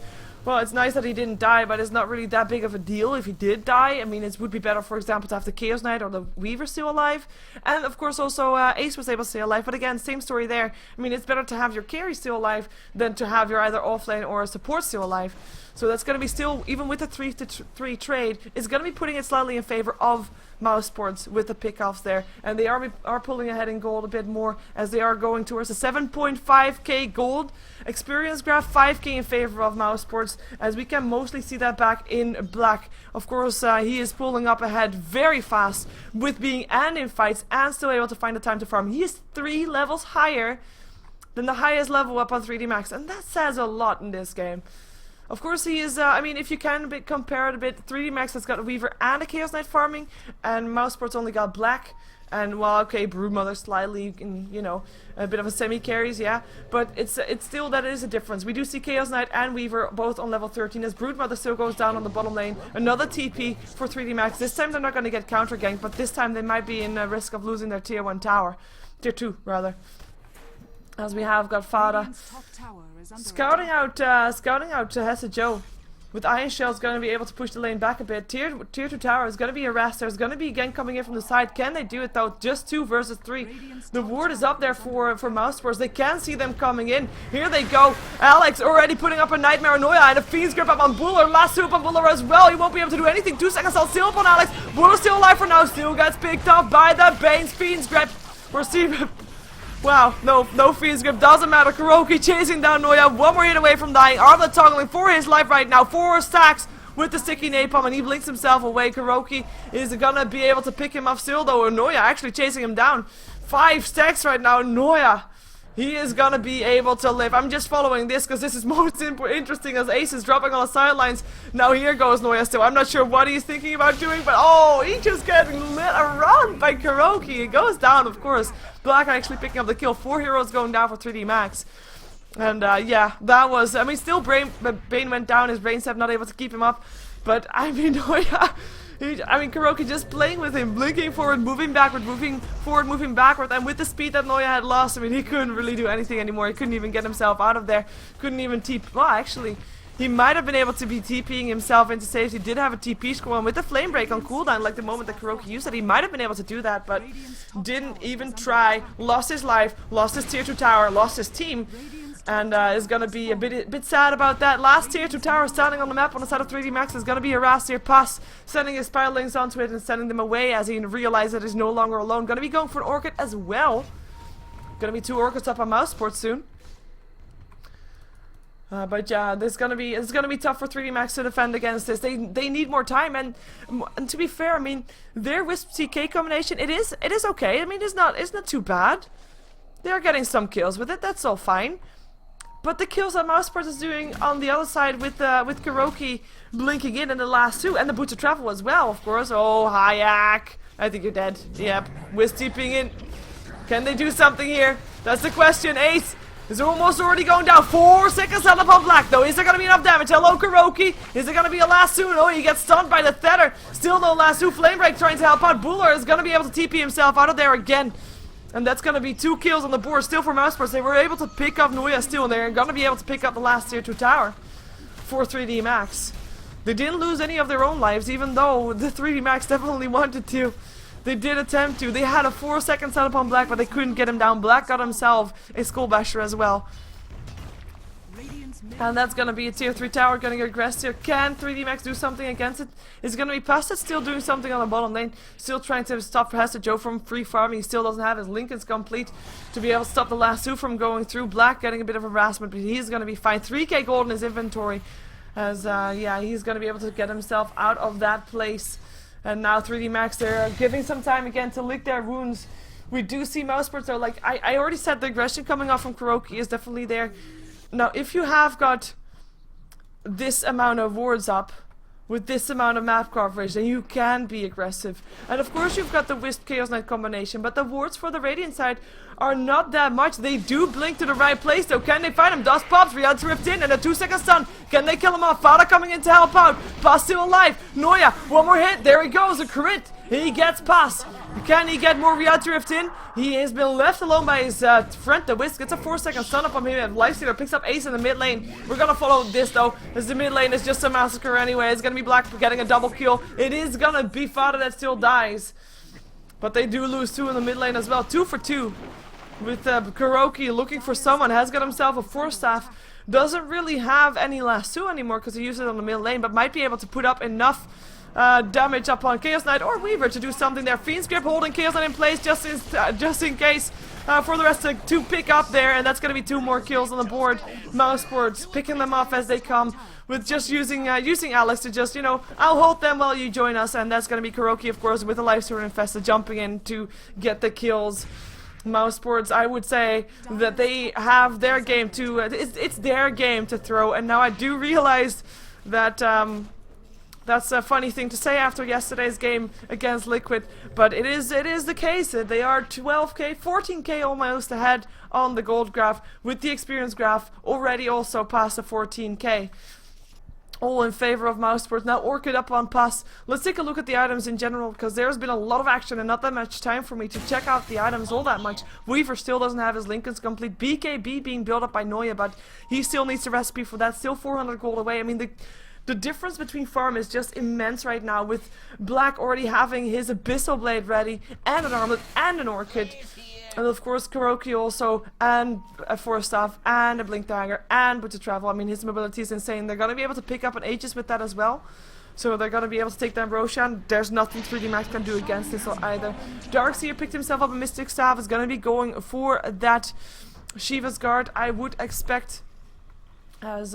Well, it's nice that he didn't die, but it's not really that big of a deal if he did die. I mean, it would be better, for example, to have the Chaos Knight or the Weaver still alive. And, of course, also Ace was able to stay alive. But again, same story there. I mean, it's better to have your carry still alive than to have your either offlane or a support still alive. So that's going to be still, even with the 3-3 trade, it's going to be putting it slightly in favor of Mousesports with the pickoffs there. And they are pulling ahead in gold a bit more, as they are going towards a 7.5k gold experience graph, 5k in favor of Mousesports, as we can mostly see that back in Black. Of course, he is pulling up ahead very fast with being and in fights and still able to find the time to farm. He is 3 levels higher than the highest level up on 3D Max, and that says a lot in this game. Of course he is, I mean, if you can compare it a bit, 3D Max has got a Weaver and a Chaos Knight farming, and Mousesport's only got Black. And, well, okay, Broodmother slightly, you know, a bit of a semi-carries, yeah. But it's still, that is a difference. We do see Chaos Knight and Weaver both on level 13 as Broodmother still goes down on the bottom lane. Another TP for 3D Max. This time they're not going to get counter-ganked, but this time they might be in risk of losing their tier 1 tower. Tier 2, rather. As we have got Fada scouting out Hessa Joe. With Iron Shell's going to be able to push the lane back a bit. Tier 2 tower is going to be harassed. There's going to be again coming in from the side. Can they do it though? Just 2 versus 3. The ward is up there for Mousesports. They can see them coming in. Here they go. Alex already putting up a Nightmare on Noya and a Fiend's Grip up on Buller. Lasso up on Buller as well. He won't be able to do anything. 2 seconds still up on Alex. Buller's still alive for now. Still gets picked up by the Bane's Fiend's Grip. We're seeing... Wow, no Fiend's Grip, doesn't matter. Kuroki chasing down Noya, 1 more hit away from dying. Arla toggling for his life right now, 4 stacks with the sticky napalm, and he blinks himself away. Kuroki is gonna be able to pick him up still though, Noya actually chasing him down. 5 stacks right now, Noya. He is gonna be able to live. I'm just following this because this is most interesting as Ace is dropping on the sidelines. Now here goes Noya still. I'm not sure what he's thinking about doing, but oh, he just getting lit around by Kuroki. It goes down, of course. Black actually picking up the kill. 4 heroes going down for 3D Max. And yeah, that was, I mean, still Bane went down. His brain not able to keep him up. But I mean, Noya... Kuroki just playing with him, blinking forward, moving backward, moving forward, moving backward, and with the speed that Noya had lost, I mean, he couldn't really do anything anymore. He couldn't even get himself out of there. Couldn't even TP. Well, actually, he might have been able to be TPing himself into safety. He did have a TP score, and with the Flame Break on cooldown, like the moment that Kuroki used it, he might have been able to do that, but didn't even try. Lost his life, lost his tier 2 tower, lost his team. And is going to be a bit sad about that. Last tier 2 tower standing on the map on the side of 3D Max is going to be harassed here. Pass sending his Spiralings onto it and sending them away as he realizes that he's no longer alone. Going to be going for an Orchid as well. Going to be 2 Orchids up on Mousesports soon. But yeah, it's gonna be tough for 3D Max to defend against this. They need more time, and to be fair, I mean, their Wisp TK combination, it is okay. I mean, it's not too bad. They're getting some kills with it. That's all fine. But the kills that Mousesports is doing on the other side with Kuroki blinking in the last 2, and the Boots of Travel as well, of course. Oh, Hayak. I think you're dead. Yep. Wisp TPing in. Can they do something here? That's the question. Ace is almost already going down. 4 seconds left upon Black though. Is there going to be enough damage? Hello, Kuroki. Is there going to be a lasso? No, he gets stunned by the Tether. Still no lasso. Flame Break trying to help out. Buller is going to be able to TP himself out of there again. And that's going to be 2 kills on the board still for Mousesports. They were able to pick up Noya still, and they're going to be able to pick up the last tier 2 tower for 3D Max. They didn't lose any of their own lives, even though the 3D Max definitely wanted to. They did attempt to. They had a 4 second set upon Black, but they couldn't get him down. Black got himself a Skull Basher as well. And that's gonna be a tier 3 tower, gonna get aggressed here. Can 3D Max do something against it? Is it gonna be Pasta still doing something on the bottom lane? Still trying to stop Hessa Joe from free farming. He still doesn't have his Lincolns complete to be able to stop the last 2 from going through. Black getting a bit of harassment, but he's gonna be fine. 3k gold in his inventory. As, yeah, he's gonna be able to get himself out of that place. And now 3D Max, they're giving some time again to lick their wounds. We do see Mousesports, though, like, I already said, the aggression coming off from Kuroki is definitely there. Now, if you have got this amount of wards up, with this amount of map coverage, then you can be aggressive. And of course you've got the Wisp Chaos Knight combination, but the wards for the Radiant side are not that much. They do blink to the right place though. Can they find him? Dust pops, Reality Rift in, and a 2 second stun. Can they kill him off? Fada coming in to help out. Pass still alive. Noya, 1 more hit. There he goes, a crit. He gets Pass. Can he get more Reality Rift in? He has been left alone by his friend, the Wisp. Gets a 4 second stun up on him, and Lifestealer picks up Ace in the mid lane. We're gonna follow this though, as the mid lane is just a massacre anyway. It's gonna be Black getting a double kill. It is gonna be Fada that still dies. But they do lose 2 in the mid lane as well. 2 for 2. With Kuroki looking for someone, has got himself a 4 staff. Doesn't really have any lasso anymore because he used it on the mid lane, but might be able to put up enough damage upon Chaos Knight or Weaver to do something there. Fiend's Grip holding Chaos Knight in place just in case for the rest to pick up there, and that's going to be 2 more kills on the board. Mousesports picking them off as they come with just using Alex to just, you know, I'll hold them while you join us, and that's going to be Kuroki, of course, with a Lifestealer Infested jumping in to get the kills. Mousesports, I would say that they have their game to, it's their game to throw, and now I do realize that that's a funny thing to say after yesterday's game against Liquid, but it is the case. They are 12k, 14k almost ahead on the gold graph, with the experience graph already also past the 14k. All in favor of Mousesports. Now Orchid up on pass. Let's take a look at the items in general, because there's been a lot of action and not that much time for me to check out the items all that much. Weaver still doesn't have his Lincolns complete. BKB being built up by Noya, but he still needs the recipe for that. Still 400 gold away. I mean, the difference between farm is just immense right now, with Black already having his Abyssal Blade ready, and an Armlet, and an Orchid. And of course Kuroki also, and a Force Staff, and a Blink Dagger, and Boots of Travel. I mean, his mobility is insane. They're going to be able to pick up an Aegis with that as well. So they're going to be able to take down Roshan. There's nothing 3D Max can do against this either. Darkseer picked himself up a Mystic Staff, is going to be going for that Shiva's Guard, I would expect, as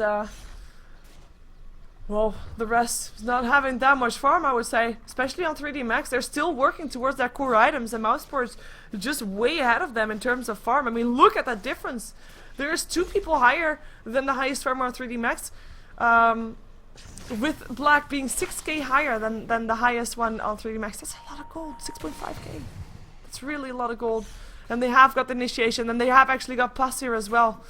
well, the rest is not having that much farm, I would say, especially on 3D Max. They're still working towards their core items, and Mousesports just way ahead of them in terms of farm. I mean, look at that difference. There's 2 people higher than the highest farmer on 3D Max, with Black being 6k higher than the highest one on 3D Max. That's a lot of gold, 6.5k. That's really a lot of gold. And they have got the initiation, and they have actually got plus here as well.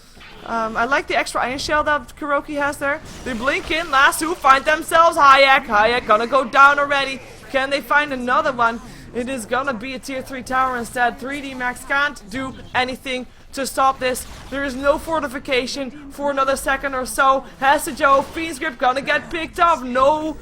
I like the extra Iron Shell that Kuroki has there. They blink in, Lasso, find themselves Hayek. Hayek gonna go down already. Can they find another one? It is gonna be a tier 3 tower instead. 3D Max can't do anything to stop this. There is no fortification for another second or so. Hesijo, Fiend's Grip gonna get picked off. No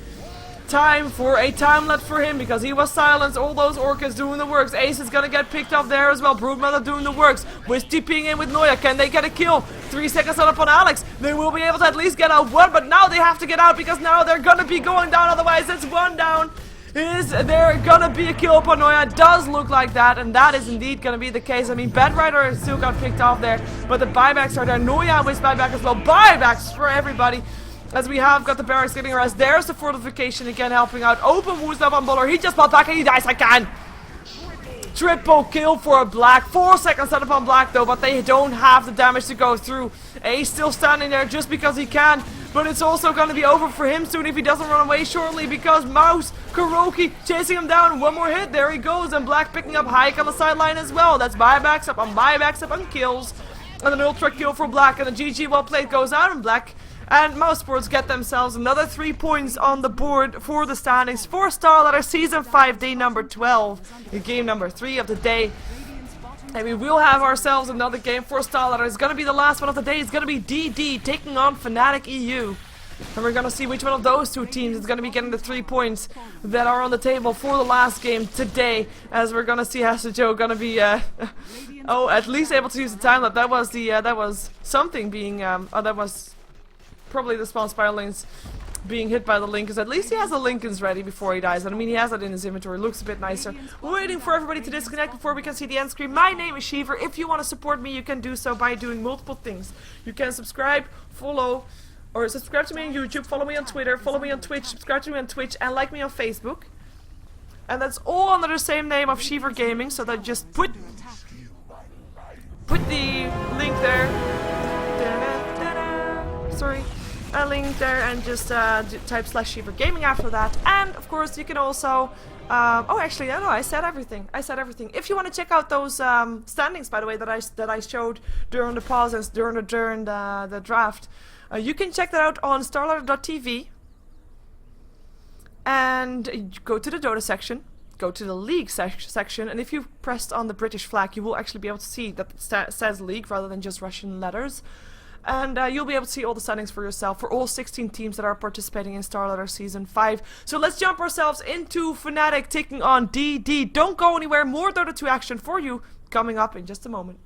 time for a time lapse for him, because he was silenced. All those Orchids doing the works. Ace is gonna get picked up there as well. Broodmother doing the works. With TPing in with Noya. Can they get a kill? 3 seconds up on Alex. They will be able to at least get out one, but now they have to get out, because now they're gonna be going down. Otherwise, it's one down. Is there gonna be a kill upon Noya? It does look like that, and that is indeed gonna be the case. I mean, Bedrider still got picked off there, but the buybacks are there. Noya with buyback as well. Buybacks for everybody, as we have got the barracks getting arrested. There's the fortification again helping out. Open mouz up on Buller. He just popped back and he dies again. Triple kill for Black. 4 seconds set upon Black though, but they don't have the damage to go through. Ace still standing there just because he can, but it's also going to be over for him soon if he doesn't run away shortly, because mouz, Kuroki chasing him down. One more hit, there he goes, and Black picking up Hayek on the sideline as well. That's buybacks up on kills, and an ultra kill for Black, and a GG well played goes out, and Black and Mousesports get themselves another 3 points on the board for the standings for StarLadder Season 5, day number 12, game number 3 of the day. And we will have ourselves another game for StarLadder. It's going to be the last one of the day. It's going to be DD taking on Fnatic EU. And we're going to see which one of those 2 teams is going to be getting the 3 points that are on the table for the last game today. As we're going to see Hesijo going to be, oh, at least able to use the time lapse. That was the, that was something being, oh, that was probably the spawn spiralings being hit by the Lincolns. At least he has the Lincolns ready before he dies, and I mean, he has that in his inventory. Looks a bit nicer. We're waiting for everybody to disconnect before we can see the end screen. My name is Sheever. If you want to support me, you can do so by doing multiple things. You can subscribe, follow, or subscribe to me on YouTube, follow me on Twitter, follow me on Twitch, subscribe to me on Twitch, and like me on Facebook. And that's all under the same name of SheeverGaming, so that just put the link there. Sorry. A link there, and just type /SheeverGaming after that. And of course you can also oh, actually, no, I said everything. If you want to check out those standings, by the way, that I showed during the pauses, during the draft, you can check that out on StarLadder.tv, and go to the Dota section, go to the League section, and if you pressed on the British flag, you will actually be able to see that it says League rather than just Russian letters. And you'll be able to see all the standings for yourself for all 16 teams that are participating in StarLadder Season 5. So let's jump ourselves into Fnatic taking on DD. Don't go anywhere. More Dota 2 action for you coming up in just a moment.